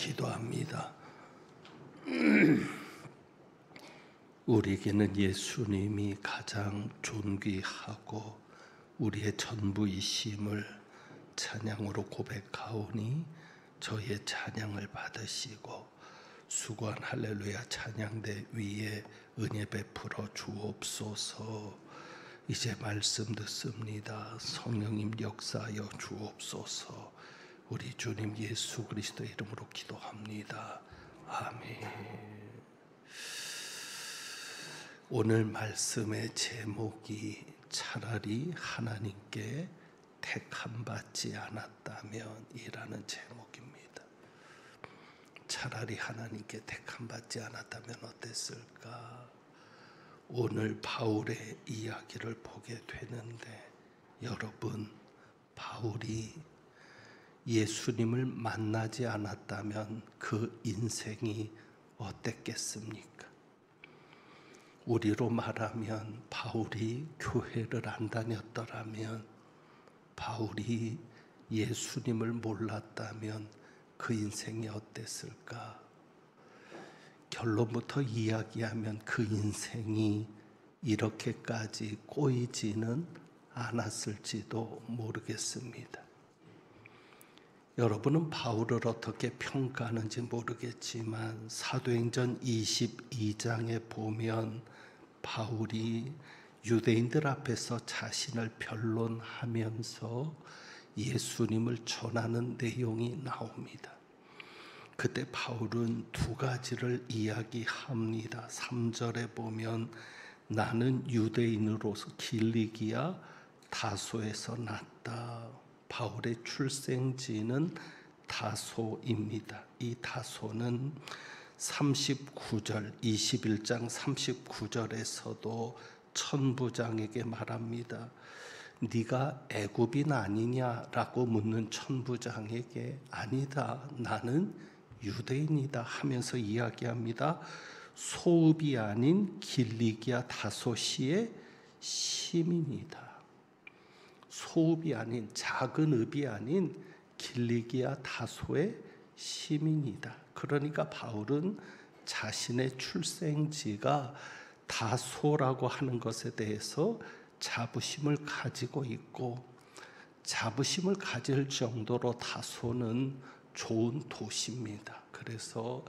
기도합니다. 우리에게는 예수님이 가장 존귀하고 우리의 전부이심을 찬양으로 고백하오니 저희의 찬양을 받으시고 수고한 할렐루야 찬양대 위에 은혜 베풀어 주옵소서. 이제 말씀 듣습니다. 성령님 역사하여 주옵소서. 우리 주님 예수 그리스도의 이름으로 기도합니다. 아멘. 오늘 말씀의 제목이 차라리 하나님께 택함받지 않았다면 이라는 제목입니다. 차라리 하나님께 택함받지 않았다면 어땠을까? 오늘 바울의 이야기를 보게 되는데 여러분, 바울이 예수님을 만나지 않았다면 그 인생이 어땠겠습니까? 우리로 말하면 바울이 교회를 안 다녔더라면, 바울이 예수님을 몰랐다면 그 인생이 어땠을까? 결론부터 이야기하면 그 인생이 이렇게까지 꼬이지는 않았을지도 모르겠습니다. 여러분은 바울을 어떻게 평가하는지 모르겠지만 사도행전 22장에 보면 바울이 유대인들 앞에서 자신을 변론하면서 예수님을 전하는 내용이 나옵니다. 그때 바울은 두 가지를 이야기합니다. 3절에 보면 나는 유대인으로서 길리기아 다소에서 났다. 바울의 출생지는 다소입니다. 이 다소는 39절, 21장 39절에서도 천부장에게 말합니다. 네가 애굽인 아니냐라고 묻는 천부장에게 아니다, 나는 유대인이다 하면서 이야기합니다. 소읍이 아닌 길리기아 다소시의 시민이다. 소읍이 아닌, 작은 읍이 아닌 길리기아 다소의 시민이다. 그러니까 바울은 자신의 출생지가 다소라고 하는 것에 대해서 자부심을 가지고 있고, 자부심을 가질 정도로 다소는 좋은 도시입니다. 그래서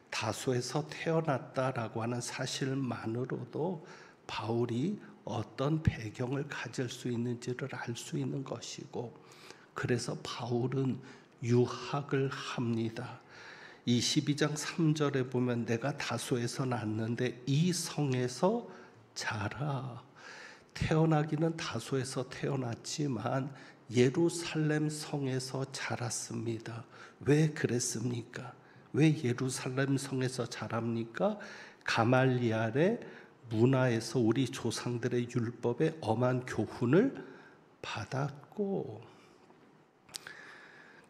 다소에서 태어났다라고 하는 사실만으로도 바울이 어떤 배경을 가질 수 있는지를 알 수 있는 것이고, 그래서 바울은 유학을 합니다. 22장 3절에 보면 내가 다소에서 났는데 이 성에서 자라. 태어나기는 다소에서 태어났지만 예루살렘 성에서 자랐습니다. 왜 그랬습니까? 왜 예루살렘 성에서 자랍니까? 가말리알의 문화에서 우리 조상들의 율법에 엄한 교훈을 받았고,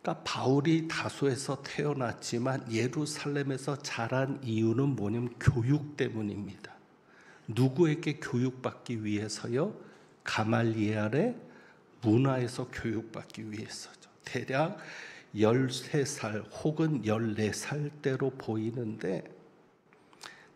그러니까 바울이 다소에서 태어났지만 예루살렘에서 자란 이유는 뭐냐면 교육 때문입니다. 누구에게 교육받기 위해서요? 가말리알의 문화에서 교육받기 위해서죠. 대략 13살 혹은 14살 때로 보이는데,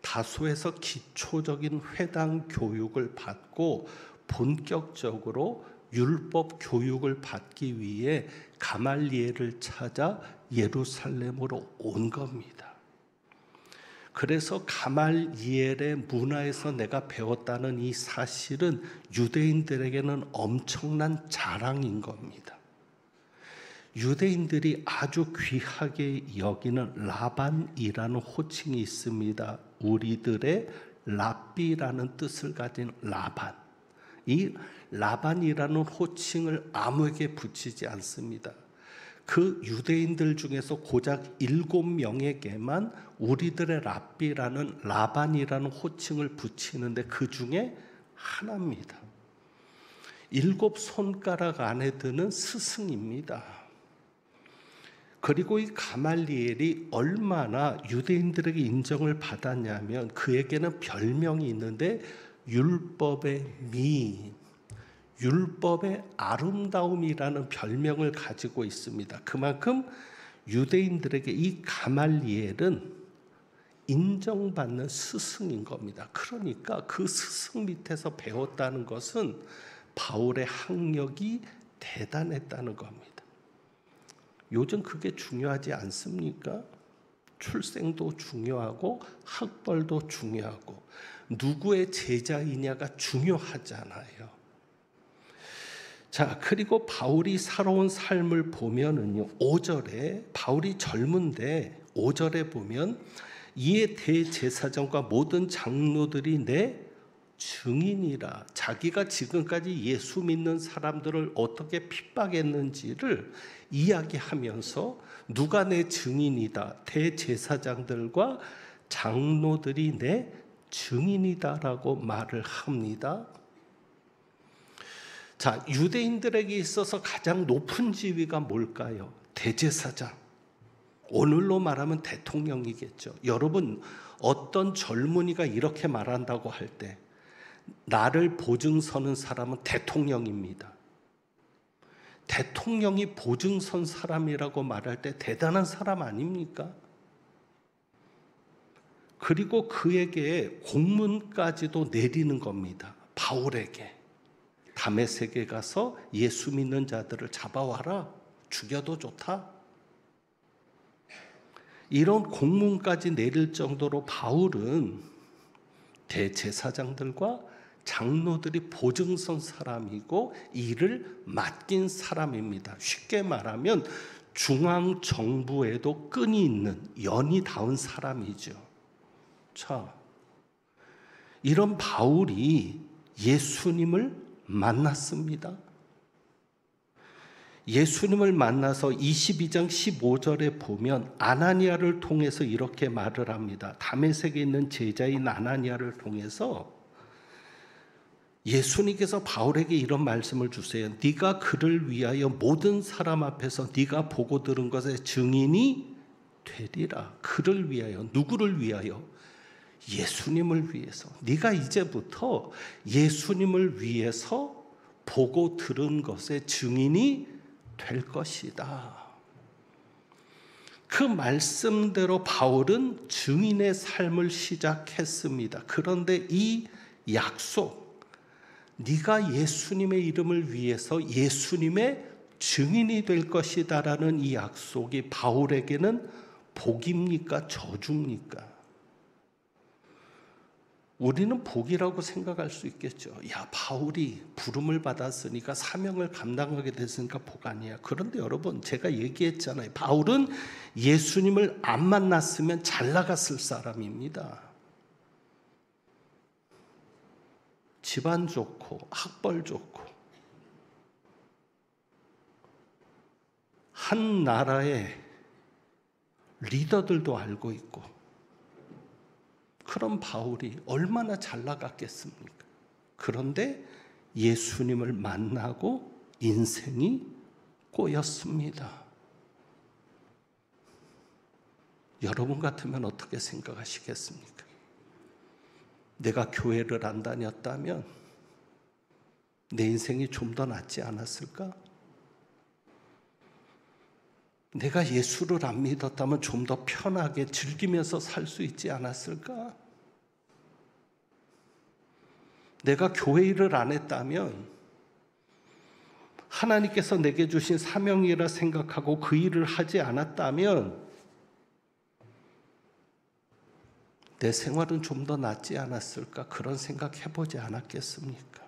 다소에서 기초적인 회당 교육을 받고 본격적으로 율법 교육을 받기 위해 가말리엘을 찾아 예루살렘으로 온 겁니다. 그래서 가말리엘의 문화에서 내가 배웠다는 이 사실은 유대인들에게는 엄청난 자랑인 겁니다. 유대인들이 아주 귀하게 여기는 라반이라는 호칭이 있습니다. 우리들의 랍비라는 뜻을 가진 라반. 이 라반이라는 호칭을 아무에게 붙이지 않습니다. 그 유대인들 중에서 고작 7명에게만 우리들의 랍비라는 라반이라는 호칭을 붙이는데 그 중에 하나입니다. 7 손가락 안에 드는 스승입니다. 그리고 이 가말리엘이 얼마나 유대인들에게 인정을 받았냐면 그에게는 별명이 있는데 율법의 미, 율법의 아름다움이라는 별명을 가지고 있습니다. 그만큼 유대인들에게 이 가말리엘은 인정받는 스승인 겁니다. 그러니까 그 스승 밑에서 배웠다는 것은 바울의 학력이 대단했다는 겁니다. 요즘 그게 중요하지 않습니까? 출생도 중요하고 학벌도 중요하고 누구의 제자이냐가 중요하잖아요. 자, 그리고 바울이 살아온 삶을 보면은요, 5절에 바울이 젊은데 5절에 보면 이에 대제사장과 모든 장로들이 내 증인이라. 자기가 지금까지 예수 믿는 사람들을 어떻게 핍박했는지를 이야기하면서 누가 내 증인이다, 대제사장들과 장로들이 내 증인이다라고 말을 합니다. 자, 유대인들에게 있어서 가장 높은 지위가 뭘까요? 대제사장. 오늘로 말하면 대통령이겠죠. 여러분, 어떤 젊은이가 이렇게 말한다고 할 때 나를 보증서는 사람은 대통령입니다. 대통령이 보증선 사람이라고 말할 때 대단한 사람 아닙니까? 그리고 그에게 공문까지도 내리는 겁니다. 바울에게. 다메섹에 가서 예수 믿는 자들을 잡아와라. 죽여도 좋다. 이런 공문까지 내릴 정도로 바울은 대제사장들과 장로들이 보증선 사람이고 일을 맡긴 사람입니다. 쉽게 말하면 중앙정부에도 끈이 있는 연이 닿은 사람이죠. 자, 이런 바울이 예수님을 만났습니다. 예수님을 만나서 22장 15절에 보면 아나니아를 통해서 이렇게 말을 합니다. 다메섹에 있는 제자인 아나니아를 통해서 예수님께서 바울에게 이런 말씀을 주세요. 네가 그를 위하여 모든 사람 앞에서 네가 보고 들은 것의 증인이 되리라. 그를 위하여. 누구를 위하여? 예수님을 위해서. 네가 이제부터 예수님을 위해서 보고 들은 것의 증인이 될 것이다. 그 말씀대로 바울은 증인의 삶을 시작했습니다. 그런데 이 약속, 네가 예수님의 이름을 위해서 예수님의 증인이 될 것이다라는 이 약속이 바울에게는 복입니까? 저주입니까? 우리는 복이라고 생각할 수 있겠죠. 야, 바울이 부름을 받았으니까 사명을 감당하게 됐으니까 복 아니야. 그런데 여러분, 제가 얘기했잖아요. 바울은 예수님을 안 만났으면 잘 나갔을 사람입니다. 집안 좋고 학벌 좋고 한 나라의 리더들도 알고 있고 그런 바울이 얼마나 잘 나갔겠습니까? 그런데 예수님을 만나고 인생이 꼬였습니다. 여러분 같으면 어떻게 생각하시겠습니까? 내가 교회를 안 다녔다면 내 인생이 좀 더 낫지 않았을까? 내가 예수를 안 믿었다면 좀 더 편하게 즐기면서 살 수 있지 않았을까? 내가 교회 일을 안 했다면 하나님께서 내게 주신 사명이라 생각하고 그 일을 하지 않았다면 내 생활은 좀 더 낫지 않았을까? 그런 생각 해보지 않았겠습니까?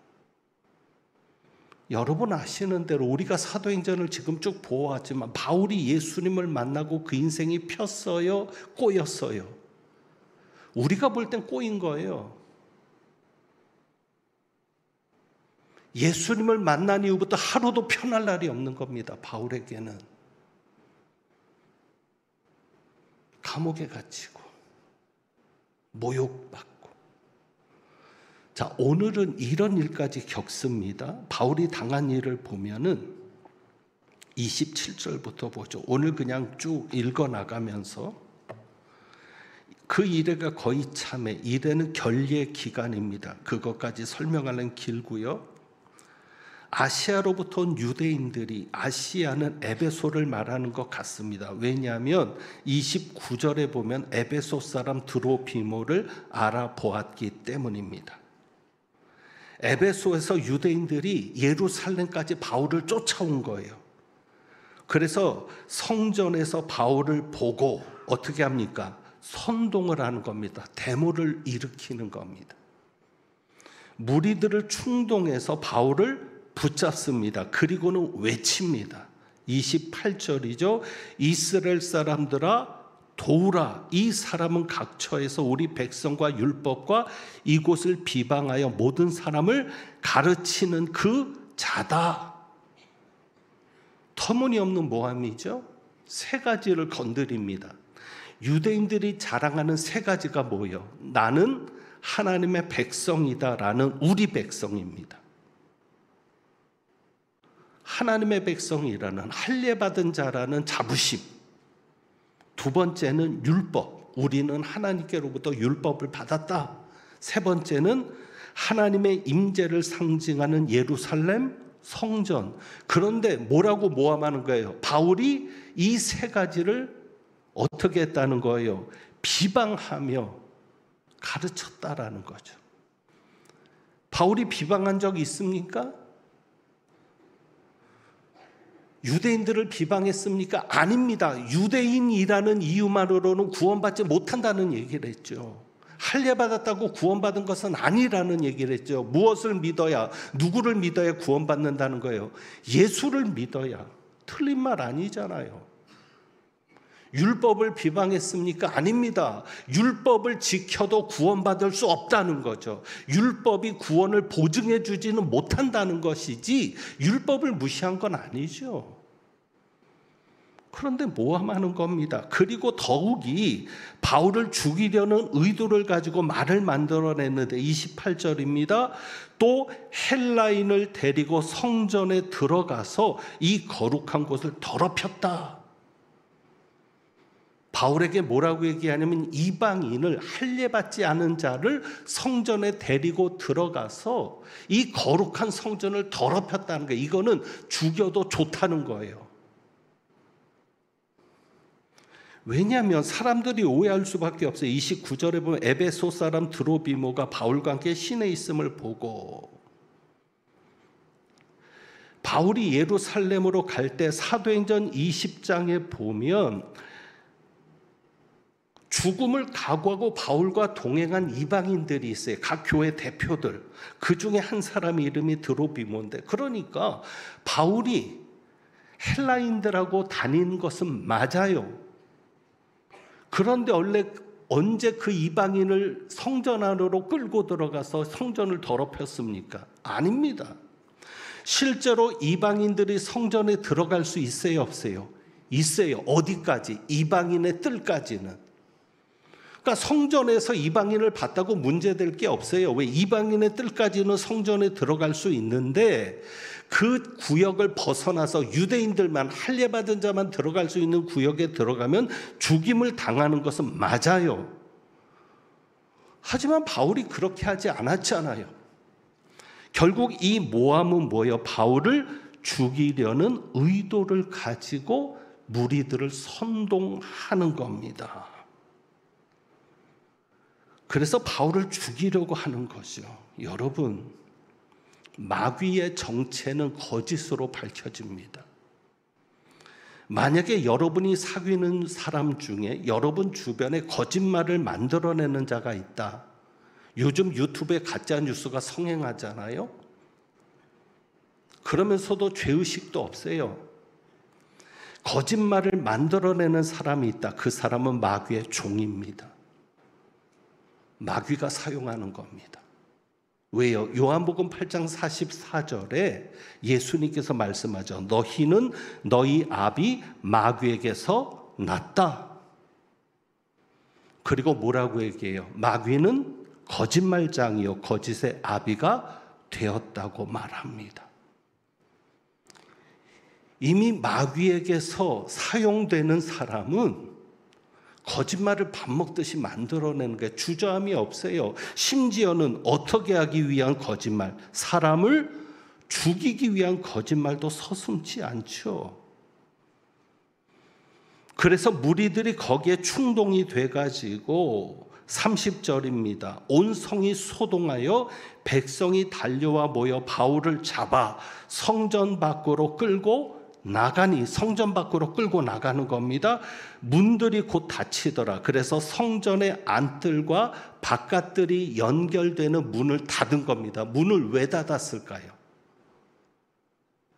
여러분 아시는 대로 우리가 사도행전을 지금 쭉 보아왔지만 바울이 예수님을 만나고 그 인생이 폈어요? 꼬였어요? 우리가 볼 땐 꼬인 거예요. 예수님을 만난 이후부터 하루도 편할 날이 없는 겁니다. 바울에게는. 감옥에 갇히고 모욕받고. 자, 오늘은 이런 일까지 겪습니다. 바울이 당한 일을 보면은 27절부터 보죠. 오늘 그냥 쭉 읽어 나가면서 그 일회가 거의 참에 일회는 결례 기간입니다. 그것까지 설명하는 길고요. 아시아로부터 온 유대인들이, 아시아는 에베소를 말하는 것 같습니다. 왜냐하면 29절에 보면 에베소 사람 드로피모를 알아보았기 때문입니다. 에베소에서 유대인들이 예루살렘까지 바울을 쫓아온 거예요. 그래서 성전에서 바울을 보고 어떻게 합니까? 선동을 하는 겁니다. 데모를 일으키는 겁니다. 무리들을 충동해서 바울을 붙잡습니다. 그리고는 외칩니다. 28절이죠. 이스라엘 사람들아 도우라. 이 사람은 각처에서 우리 백성과 율법과 이곳을 비방하여 모든 사람을 가르치는 그 자다. 터무니없는 모함이죠. 세 가지를 건드립니다. 유대인들이 자랑하는 세 가지가 뭐예요? 나는 하나님의 백성이다라는 우리 백성입니다. 하나님의 백성이라는 할례받은 자라는 자부심. 두 번째는 율법. 우리는 하나님께로부터 율법을 받았다. 세 번째는 하나님의 임재를 상징하는 예루살렘 성전. 그런데 뭐라고 모함하는 거예요? 바울이 이 세 가지를 어떻게 했다는 거예요? 비방하며 가르쳤다라는 거죠. 바울이 비방한 적이 있습니까? 유대인들을 비방했습니까? 아닙니다. 유대인이라는 이유만으로는 구원받지 못한다는 얘기를 했죠. 할례받았다고 구원받은 것은 아니라는 얘기를 했죠. 무엇을 믿어야, 누구를 믿어야 구원받는다는 거예요? 예수를 믿어야. 틀린 말 아니잖아요. 율법을 비방했습니까? 아닙니다. 율법을 지켜도 구원받을 수 없다는 거죠. 율법이 구원을 보증해 주지는 못한다는 것이지 율법을 무시한 건 아니죠. 그런데 모함하는 겁니다. 그리고 더욱이 바울을 죽이려는 의도를 가지고 말을 만들어냈는데 28절입니다. 또 헬라인을 데리고 성전에 들어가서 이 거룩한 곳을 더럽혔다. 바울에게 뭐라고 얘기하냐면 이방인을 할례받지 않은 자를 성전에 데리고 들어가서 이 거룩한 성전을 더럽혔다는 거예요. 이거는 죽여도 좋다는 거예요. 왜냐하면 사람들이 오해할 수밖에 없어요. 29절에 보면 에베소 사람 드로비모가 바울과 함께 시내에 있음을 보고, 바울이 예루살렘으로 갈 때 사도행전 20장에 보면 죽음을 각오하고 바울과 동행한 이방인들이 있어요. 각 교회 대표들. 그 중에 한 사람 이름이 드로비모인데, 그러니까 바울이 헬라인들하고 다니는 것은 맞아요. 그런데 원래 언제 그 이방인을 성전 안으로 끌고 들어가서 성전을 더럽혔습니까? 아닙니다. 실제로 이방인들이 성전에 들어갈 수 있어요, 없어요? 있어요. 어디까지? 이방인의 뜰까지는. 그러니까 성전에서 이방인을 봤다고 문제될 게 없어요. 왜? 이방인의 뜰까지는 성전에 들어갈 수 있는데 그 구역을 벗어나서 유대인들만, 할례받은 자만 들어갈 수 있는 구역에 들어가면 죽임을 당하는 것은 맞아요. 하지만 바울이 그렇게 하지 않았잖아요. 결국 이 모함은 뭐예요? 바울을 죽이려는 의도를 가지고 무리들을 선동하는 겁니다. 그래서 바울을 죽이려고 하는 거죠. 여러분, 마귀의 정체는 거짓으로 밝혀집니다. 만약에 여러분이 사귀는 사람 중에 여러분 주변에 거짓말을 만들어내는 자가 있다. 요즘 유튜브에 가짜 뉴스가 성행하잖아요. 그러면서도 죄의식도 없어요. 거짓말을 만들어내는 사람이 있다. 그 사람은 마귀의 종입니다. 마귀가 사용하는 겁니다. 왜요? 요한복음 8장 44절에 예수님께서 말씀하죠. 너희는 너희 아비 마귀에게서 났다. 그리고 뭐라고 얘기해요? 마귀는 거짓말장이요 거짓의 아비가 되었다고 말합니다. 이미 마귀에게서 사용되는 사람은 거짓말을 밥 먹듯이 만들어내는 게 주저함이 없어요. 심지어는 어떻게 하기 위한 거짓말? 사람을 죽이기 위한 거짓말도 서슴지 않죠. 그래서 무리들이 거기에 충동이 돼가지고 30절입니다. 온 성이 소동하여 백성이 달려와 모여 바울을 잡아 성전 밖으로 끌고 나가니, 성전 밖으로 끌고 나가는 겁니다. 문들이 곧 닫히더라. 그래서 성전의 안뜰과 바깥뜰이 연결되는 문을 닫은 겁니다. 문을 왜 닫았을까요?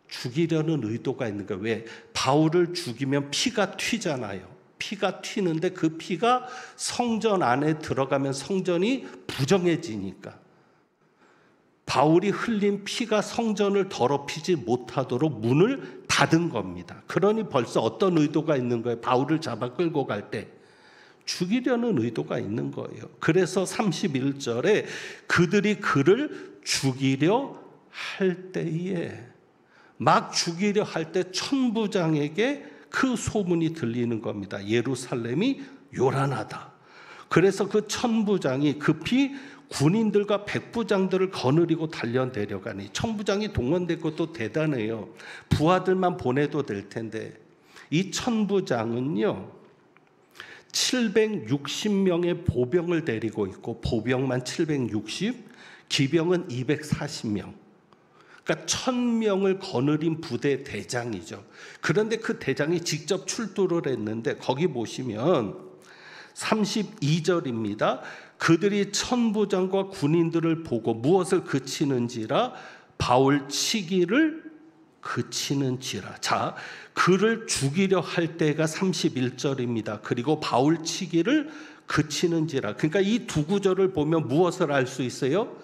죽이려는 의도가 있는 거예요. 왜? 바울을 죽이면 피가 튀잖아요. 피가 튀는데 그 피가 성전 안에 들어가면 성전이 부정해지니까 바울이 흘린 피가 성전을 더럽히지 못하도록 문을 닫은 겁니다. 그러니 벌써 어떤 의도가 있는 거예요? 바울을 잡아 끌고 갈 때 죽이려는 의도가 있는 거예요. 그래서 31절에 그들이 그를 죽이려 할 때에, 막 죽이려 할 때 천부장에게 그 소문이 들리는 겁니다. 예루살렘이 요란하다. 그래서 그 천부장이 급히 군인들과 백부장들을 거느리고 달려 내려가니, 천부장이 동원된 것도 대단해요. 부하들만 보내도 될 텐데 이 천부장은요 760명의 보병을 데리고 있고, 보병만 760, 기병은 240명. 그러니까 1000명을 거느린 부대 대장이죠. 그런데 그 대장이 직접 출두를 했는데 거기 보시면 32절입니다. 그들이 천부장과 군인들을 보고 무엇을 그치는지라 바울 치기를 그치는지라. 자, 그를 죽이려 할 때가 31절입니다. 그리고 바울 치기를 그치는지라. 그러니까 이 두 구절을 보면 무엇을 알 수 있어요?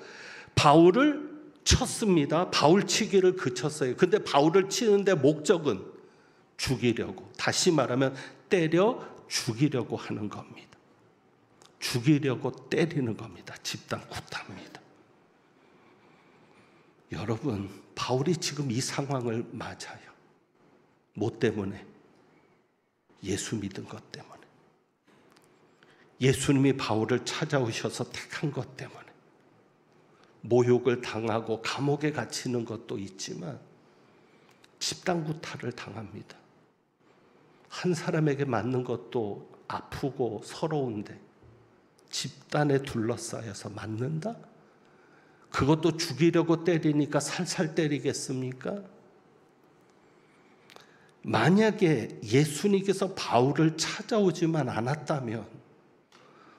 바울을 쳤습니다. 바울 치기를 그쳤어요. 근데 바울을 치는데 목적은 죽이려고, 다시 말하면 때려 죽이려고 하는 겁니다. 죽이려고 때리는 겁니다. 집단 구타입니다. 여러분, 바울이 지금 이 상황을 맞아요. 뭐 때문에? 예수 믿은 것 때문에. 예수님이 바울을 찾아오셔서 택한 것 때문에. 모욕을 당하고 감옥에 갇히는 것도 있지만 집단 구타를 당합니다. 한 사람에게 맞는 것도 아프고 서러운데 집단에 둘러싸여서 맞는다? 그것도 죽이려고 때리니까 살살 때리겠습니까? 만약에 예수님께서 바울을 찾아오지만 않았다면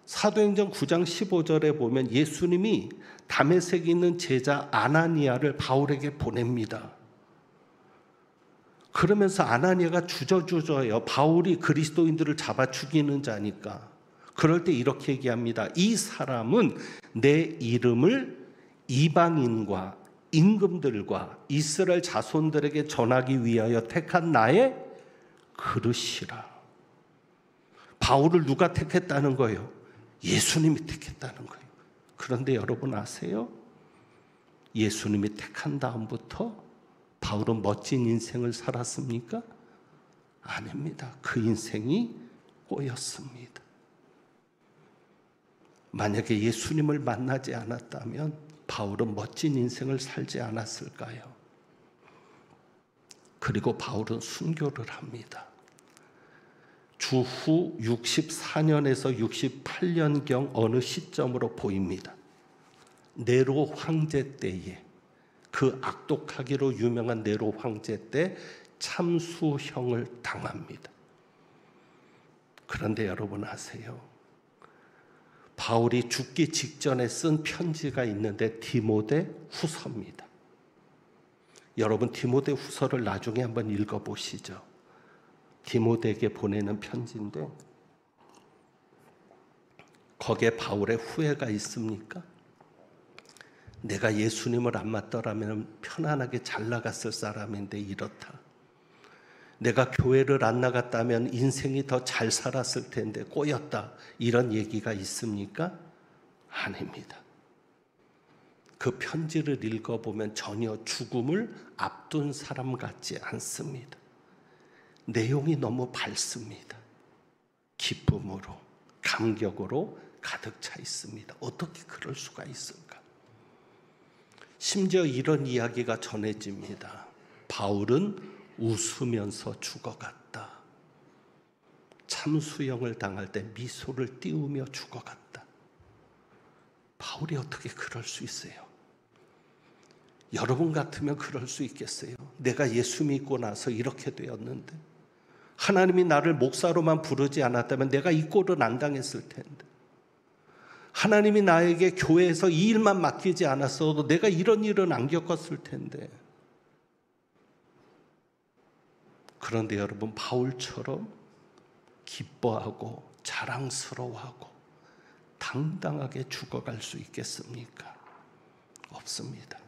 사도행전 9장 15절에 보면 예수님이 다메섹에 있는 제자 아나니아를 바울에게 보냅니다. 그러면서 아나니아가 주저주저해요. 바울이 그리스도인들을 잡아 죽이는 자니까. 그럴 때 이렇게 얘기합니다. 이 사람은 내 이름을 이방인과 임금들과 이스라엘 자손들에게 전하기 위하여 택한 나의 그릇이라. 바울을 누가 택했다는 거예요? 예수님이 택했다는 거예요. 그런데 여러분 아세요? 예수님이 택한 다음부터 바울은 멋진 인생을 살았습니까? 아닙니다. 그 인생이 꼬였습니다. 만약에 예수님을 만나지 않았다면 바울은 멋진 인생을 살지 않았을까요? 그리고 바울은 순교를 합니다. 주후 64년에서 68년경 어느 시점으로 보입니다. 네로 황제 때에, 그 악독하기로 유명한 네로 황제 때 참수형을 당합니다. 그런데 여러분 아세요? 바울이 죽기 직전에 쓴 편지가 있는데 디모데 후서입니다. 여러분 디모데 후서를 나중에 한번 읽어보시죠. 디모데에게 보내는 편지인데 거기에 바울의 후회가 있습니까? 내가 예수님을 안 맞더라면 편안하게 잘 나갔을 사람인데 이렇다. 내가 교회를 안 나갔다면 인생이 더 잘 살았을 텐데 꼬였다. 이런 얘기가 있습니까? 아닙니다. 그 편지를 읽어보면 전혀 죽음을 앞둔 사람 같지 않습니다. 내용이 너무 밝습니다. 기쁨으로, 감격으로 가득 차 있습니다. 어떻게 그럴 수가 있을까? 심지어 이런 이야기가 전해집니다. 바울은 웃으면서 죽어갔다. 참수형을 당할 때 미소를 띄우며 죽어갔다. 바울이 어떻게 그럴 수 있어요? 여러분 같으면 그럴 수 있겠어요? 내가 예수 믿고 나서 이렇게 되었는데, 하나님이 나를 목사로만 부르지 않았다면 내가 이 꼴은 안 당했을 텐데, 하나님이 나에게 교회에서 이 일만 맡기지 않았어도 내가 이런 일은 안 겪었을 텐데. 그런데 여러분, 바울처럼 기뻐하고 자랑스러워하고 당당하게 죽어갈 수 있겠습니까? 없습니다.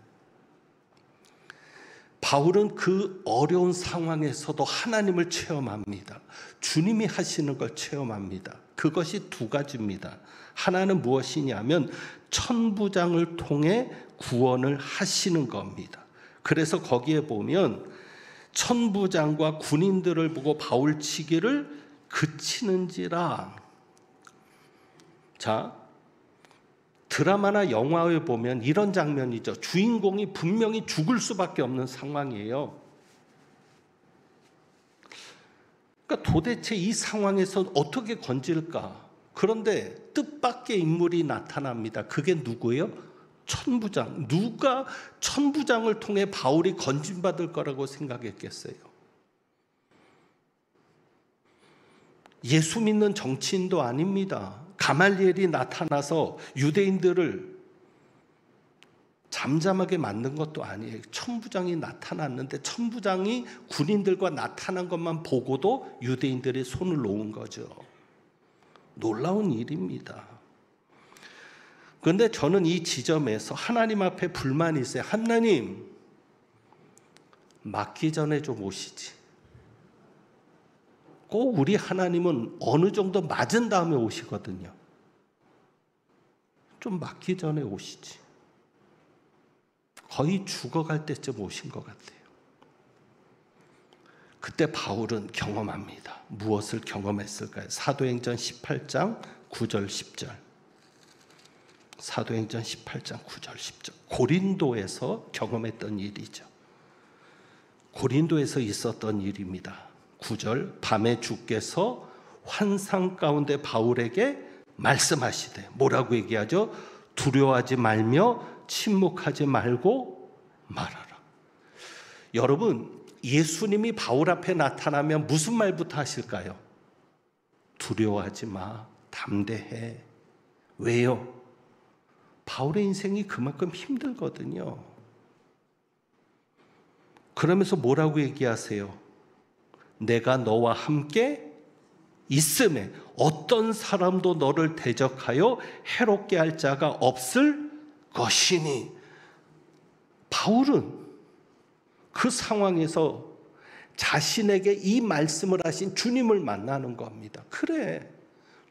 바울은 그 어려운 상황에서도 하나님을 체험합니다. 주님이 하시는 걸 체험합니다. 그것이 두 가지입니다. 하나는 무엇이냐면 천부장을 통해 구원을 하시는 겁니다. 그래서 거기에 보면 천부장과 군인들을 보고 바울 치기를 그치는지라. 자, 드라마나 영화에 보면 이런 장면이죠. 주인공이 분명히 죽을 수밖에 없는 상황이에요. 그러니까 도대체 이 상황에서 어떻게 건질까? 그런데 뜻밖의 인물이 나타납니다. 그게 누구예요? 천부장. 누가 천부장을 통해 바울이 건진받을 거라고 생각했겠어요? 예수 믿는 정치인도 아닙니다. 가말리엘이 나타나서 유대인들을 잠잠하게 만든 것도 아니에요. 천부장이 나타났는데 천부장이 군인들과 나타난 것만 보고도 유대인들이 손을 놓은 거죠. 놀라운 일입니다. 그런데 저는 이 지점에서 하나님 앞에 불만이 있어요. 하나님, 맞기 전에 좀 오시지. 꼭 우리 하나님은 어느 정도 맞은 다음에 오시거든요. 좀 맞기 전에 오시지. 거의 죽어갈 때쯤 오신 것 같아요. 그때 바울은 경험합니다. 무엇을 경험했을까요? 사도행전 18장 9절 10절. 사도행전 18장 9절 10절. 고린도에서 경험했던 일이죠. 고린도에서 있었던 일입니다. 9절. 밤에 주께서 환상 가운데 바울에게 말씀하시되, 뭐라고 얘기하죠? 두려워하지 말며 침묵하지 말고 말하라. 여러분, 예수님이 바울 앞에 나타나면 무슨 말부터 하실까요? 두려워하지 마, 담대해. 왜요? 바울의 인생이 그만큼 힘들거든요. 그러면서 뭐라고 얘기하세요? 내가 너와 함께 있음에 어떤 사람도 너를 대적하여 해롭게 할 자가 없을 것이니. 바울은 그 상황에서 자신에게 이 말씀을 하신 주님을 만나는 겁니다. 그래,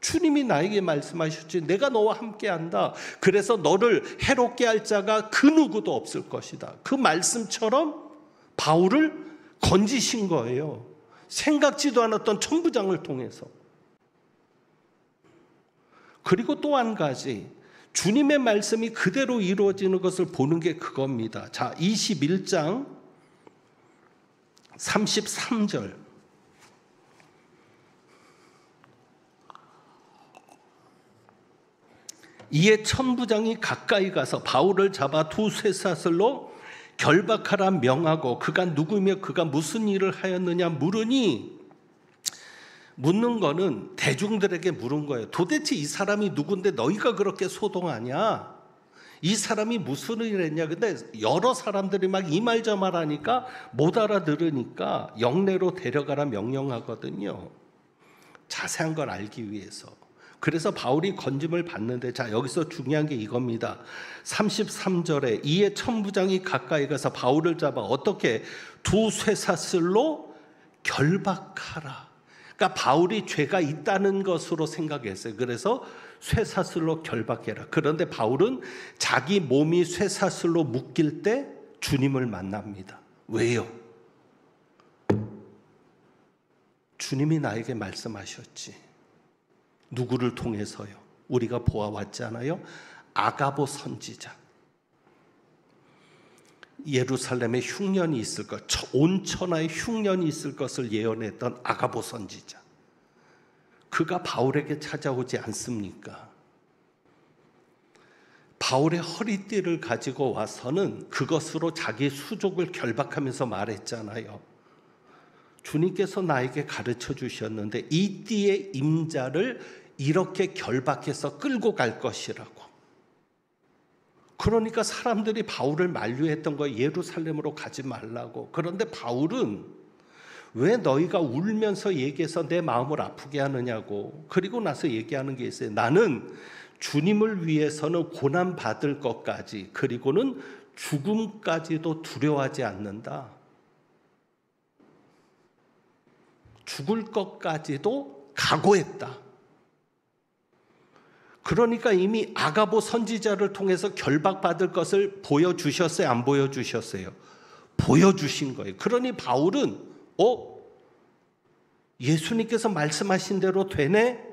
주님이 나에게 말씀하셨지. 내가 너와 함께한다. 그래서 너를 해롭게 할 자가 그 누구도 없을 것이다. 그 말씀처럼 바울을 건지신 거예요. 생각지도 않았던 천부장을 통해서. 그리고 또 한 가지, 주님의 말씀이 그대로 이루어지는 것을 보는 게 그겁니다. 자, 21장 33절. 이에 천부장이 가까이 가서 바울을 잡아 두 쇠사슬로 결박하라 명하고 그가 누구며 그가 무슨 일을 하였느냐 물으니, 묻는 거는 대중들에게 물은 거예요. 도대체 이 사람이 누군데 너희가 그렇게 소동하냐? 이 사람이 무슨 일을 했냐? 근데 여러 사람들이 막 이 말 저 말 하니까 못 알아들으니까 영내로 데려가라 명령하거든요. 자세한 걸 알기 위해서. 그래서 바울이 건짐을 받는데, 자, 여기서 중요한 게 이겁니다. 33절에 이에 천부장이 가까이 가서 바울을 잡아 어떻게 두 쇠사슬로 결박하라. 그러니까 바울이 죄가 있다는 것으로 생각했어요. 그래서 쇠사슬로 결박해라. 그런데 바울은 자기 몸이 쇠사슬로 묶일 때 주님을 만납니다. 왜요? 주님이 나에게 말씀하셨지. 누구를 통해서요? 우리가 보아왔잖아요. 아가보 선지자. 예루살렘에 흉년이 있을 것, 온 천하에 흉년이 있을 것을 예언했던 아가보 선지자, 그가 바울에게 찾아오지 않습니까? 바울의 허리띠를 가지고 와서는 그것으로 자기 수족을 결박하면서 말했잖아요. 주님께서 나에게 가르쳐 주셨는데 이 띠의 임자를 이렇게 결박해서 끌고 갈 것이라고. 그러니까 사람들이 바울을 만류했던 거예요. 예루살렘으로 가지 말라고. 그런데 바울은 왜 너희가 울면서 얘기해서 내 마음을 아프게 하느냐고. 그리고 나서 얘기하는 게 있어요. 나는 주님을 위해서는 고난 받을 것까지, 그리고는 죽음까지도 두려워하지 않는다. 죽을 것까지도 각오했다. 그러니까 이미 아가보 선지자를 통해서 결박받을 것을 보여주셨어요? 안 보여주셨어요? 보여주신 거예요. 그러니 바울은 예수님께서 말씀하신 대로 되네?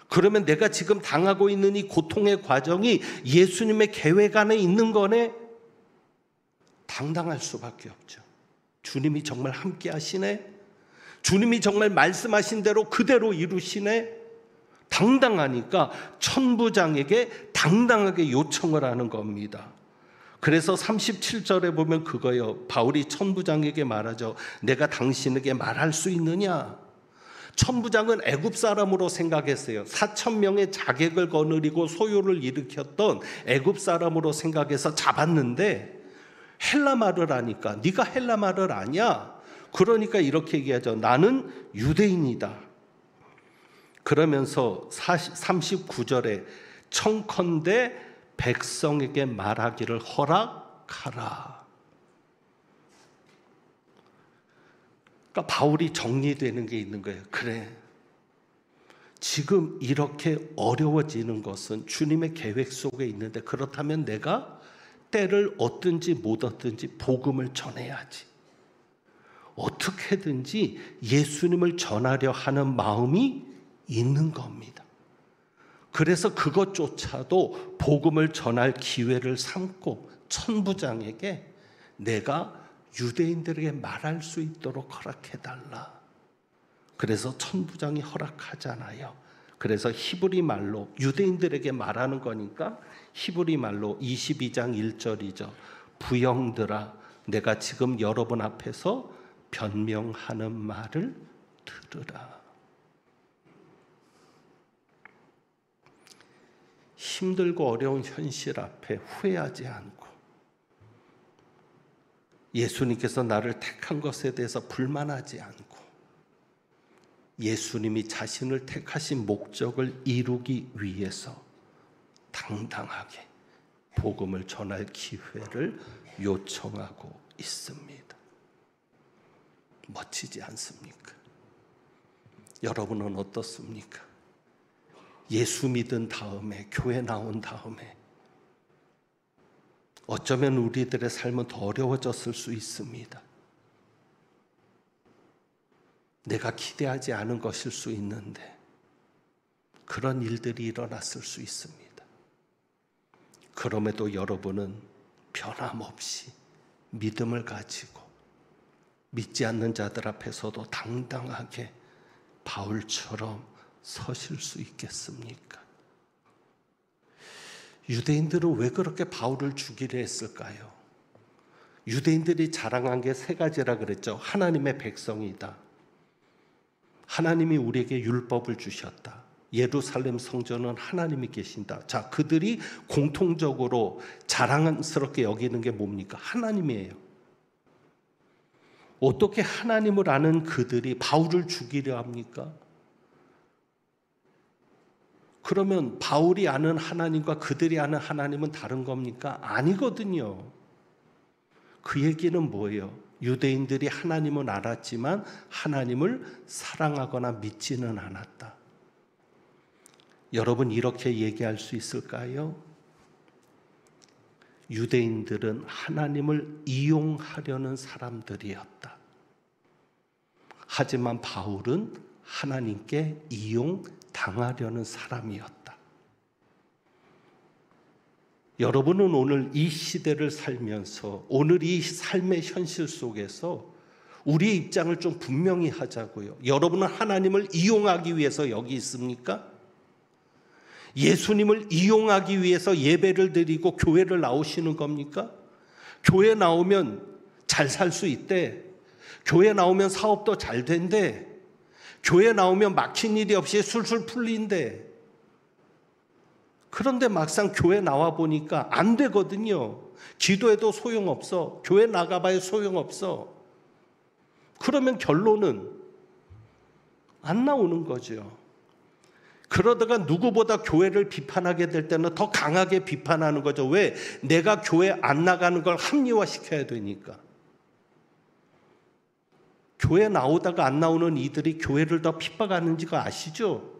그러면 내가 지금 당하고 있는 이 고통의 과정이 예수님의 계획 안에 있는 거네? 당당할 수밖에 없죠. 주님이 정말 함께 하시네? 주님이 정말 말씀하신 대로 그대로 이루시네? 당당하니까 천부장에게 당당하게 요청을 하는 겁니다. 그래서 37절에 보면 그거예요. 바울이 천부장에게 말하죠. 내가 당신에게 말할 수 있느냐? 천부장은 애굽 사람으로 생각했어요. 4,000명의 자객을 거느리고 소요를 일으켰던 애굽 사람으로 생각해서 잡았는데 헬라 말을 하니까 네가 헬라 말을 아냐? 그러니까 이렇게 얘기하죠. 나는 유대인이다. 그러면서 39절에 청컨대 백성에게 말하기를 허락하라. 그러니까 바울이 정리되는 게 있는 거예요. 그래, 지금 이렇게 어려워지는 것은 주님의 계획 속에 있는데, 그렇다면 내가 때를 얻든지 못 얻든지 복음을 전해야지. 어떻게든지 예수님을 전하려 하는 마음이 있는 겁니다. 그래서 그것조차도 복음을 전할 기회를 삼고 천부장에게 내가 유대인들에게 말할 수 있도록 허락해달라. 그래서 천부장이 허락하잖아요. 그래서 히브리 말로 유대인들에게 말하는 거니까 히브리 말로 22장 1절이죠. 부형들아, 내가 지금 여러분 앞에서 변명하는 말을 들으라. 힘들고 어려운 현실 앞에 후회하지 않고 예수님께서 나를 택한 것에 대해서 불만하지 않고 예수님이 자신을 택하신 목적을 이루기 위해서 당당하게 복음을 전할 기회를 요청하고 있습니다. 멋지지 않습니까? 여러분은 어떻습니까? 예수 믿은 다음에, 교회 나온 다음에 어쩌면 우리들의 삶은 더 어려워졌을 수 있습니다. 내가 기대하지 않은 것일 수 있는데 그런 일들이 일어났을 수 있습니다. 그럼에도 여러분은 변함없이 믿음을 가지고 믿지 않는 자들 앞에서도 당당하게 바울처럼 서실 수 있겠습니까? 유대인들은 왜 그렇게 바울을 죽이려 했을까요? 유대인들이 자랑한 게 세 가지라 그랬죠. 하나님의 백성이다. 하나님이 우리에게 율법을 주셨다. 예루살렘 성전은 하나님이 계신다. 자, 그들이 공통적으로 자랑스럽게 여기는 게 뭡니까? 하나님이에요. 어떻게 하나님을 아는 그들이 바울을 죽이려 합니까? 그러면 바울이 아는 하나님과 그들이 아는 하나님은 다른 겁니까? 아니거든요. 그 얘기는 뭐예요? 유대인들이 하나님은 알았지만 하나님을 사랑하거나 믿지는 않았다. 여러분, 이렇게 얘기할 수 있을까요? 유대인들은 하나님을 이용하려는 사람들이었다. 하지만 바울은 하나님께 이용당하려는 사람이었다. 여러분은 오늘 이 시대를 살면서 오늘 이 삶의 현실 속에서 우리의 입장을 좀 분명히 하자고요. 여러분은 하나님을 이용하기 위해서 여기 있습니까? 예수님을 이용하기 위해서 예배를 드리고 교회를 나오시는 겁니까? 교회 나오면 잘 살 수 있대. 교회 나오면 사업도 잘 된대. 교회 나오면 막힌 일이 없이 술술 풀린대. 그런데 막상 교회 나와 보니까 안 되거든요. 기도해도 소용없어. 교회 나가봐야 소용없어. 그러면 결론은 안 나오는 거죠. 그러다가 누구보다 교회를 비판하게 될 때는 더 강하게 비판하는 거죠. 왜? 내가 교회 안 나가는 걸 합리화시켜야 되니까. 교회 나오다가 안 나오는 이들이 교회를 더 핍박하는지 아시죠?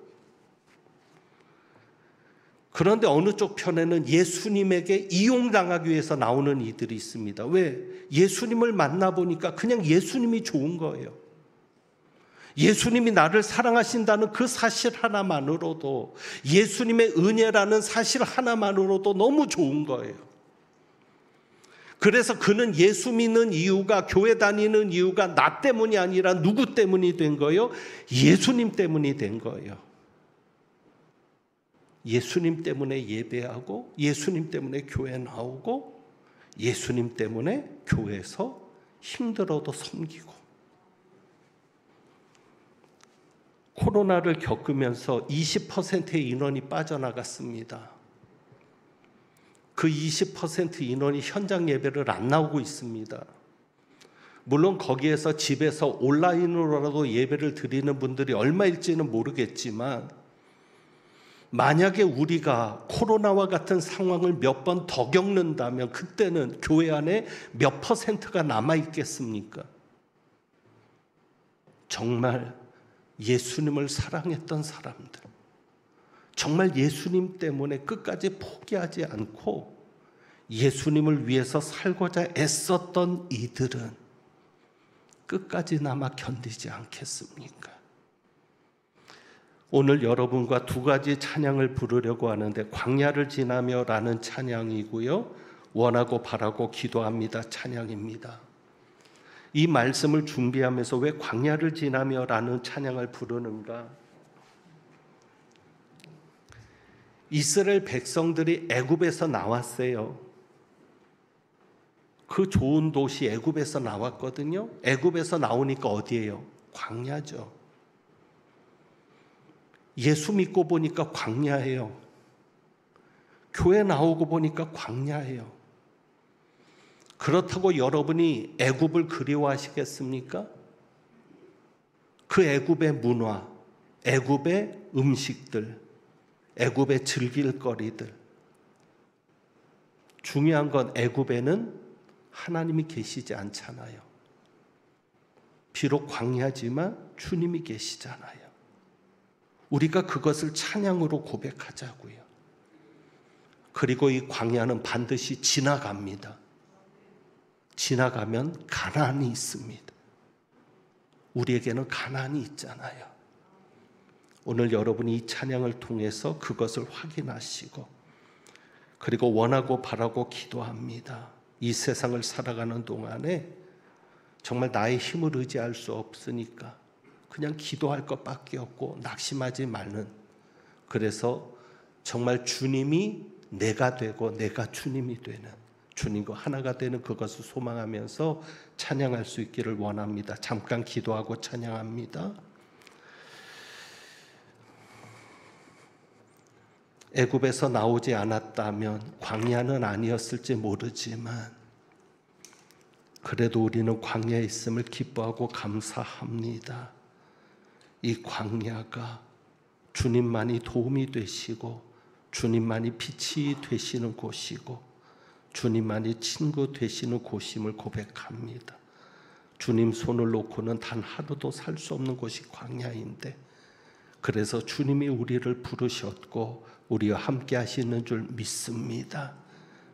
그런데 어느 쪽 편에는 예수님에게 이용당하기 위해서 나오는 이들이 있습니다. 왜? 예수님을 만나보니까 그냥 예수님이 좋은 거예요. 예수님이 나를 사랑하신다는 그 사실 하나만으로도, 예수님의 은혜라는 사실 하나만으로도 너무 좋은 거예요. 그래서 그는 예수 믿는 이유가, 교회 다니는 이유가 나 때문이 아니라 누구 때문이 된 거예요? 예수님 때문이 된 거예요. 예수님 때문에 예배하고, 예수님 때문에 교회 나오고, 예수님 때문에 교회에서 힘들어도 섬기고. 코로나를 겪으면서 20%의 인원이 빠져나갔습니다. 그 20% 인원이 현장 예배를 안 나오고 있습니다. 물론 거기에서 집에서 온라인으로라도 예배를 드리는 분들이 얼마일지는 모르겠지만, 만약에 우리가 코로나와 같은 상황을 몇 번 더 겪는다면 그때는 교회 안에 몇 %가 남아있겠습니까? 정말 예수님을 사랑했던 사람들, 정말 예수님 때문에 끝까지 포기하지 않고 예수님을 위해서 살고자 애썼던 이들은 끝까지 남아 견디지 않겠습니까? 오늘 여러분과 두 가지 찬양을 부르려고 하는데, 광야를 지나며 라는 찬양이고요, 원하고 바라고 기도합니다 찬양입니다. 이 말씀을 준비하면서 왜 광야를 지나며 라는 찬양을 부르는가? 이스라엘 백성들이 애굽에서 나왔어요. 그 좋은 도시 애굽에서 나왔거든요. 애굽에서 나오니까 어디예요? 광야죠. 예수 믿고 보니까 광야예요. 교회 나오고 보니까 광야예요. 그렇다고 여러분이 애굽을 그리워하시겠습니까? 그 애굽의 문화, 애굽의 음식들, 애굽의 즐길 거리들. 중요한 건 애굽에는 하나님이 계시지 않잖아요. 비록 광야지만 주님이 계시잖아요. 우리가 그것을 찬양으로 고백하자고요. 그리고 이 광야는 반드시 지나갑니다. 지나가면 가나안이 있습니다. 우리에게는 가나안이 있잖아요. 오늘 여러분이 이 찬양을 통해서 그것을 확인하시고, 그리고 원하고 바라고 기도합니다. 이 세상을 살아가는 동안에 정말 나의 힘을 의지할 수 없으니까 그냥 기도할 것밖에 없고 낙심하지 말는, 그래서 정말 주님이 내가 되고 내가 주님이 되는, 주님과 하나가 되는 그것을 소망하면서 찬양할 수 있기를 원합니다. 잠깐 기도하고 찬양합니다. 애굽에서 나오지 않았다면 광야는 아니었을지 모르지만, 그래도 우리는 광야에 있음을 기뻐하고 감사합니다. 이 광야가 주님만이 도움이 되시고 주님만이 빛이 되시는 곳이고 주님만이 친구 되시는 곳임을 고백합니다. 주님 손을 놓고는 단 하루도 살 수 없는 곳이 광야인데, 그래서 주님이 우리를 부르셨고 우리와 함께 하시는 줄 믿습니다.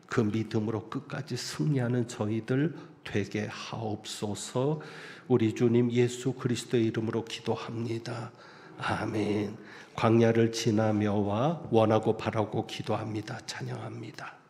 그 믿음으로 끝까지 승리하는 저희들 되게 하옵소서. 우리 주님 예수 그리스도의 이름으로 기도합니다. 아멘. 광야를 지나며와 원하고 바라고 기도합니다. 찬양합니다.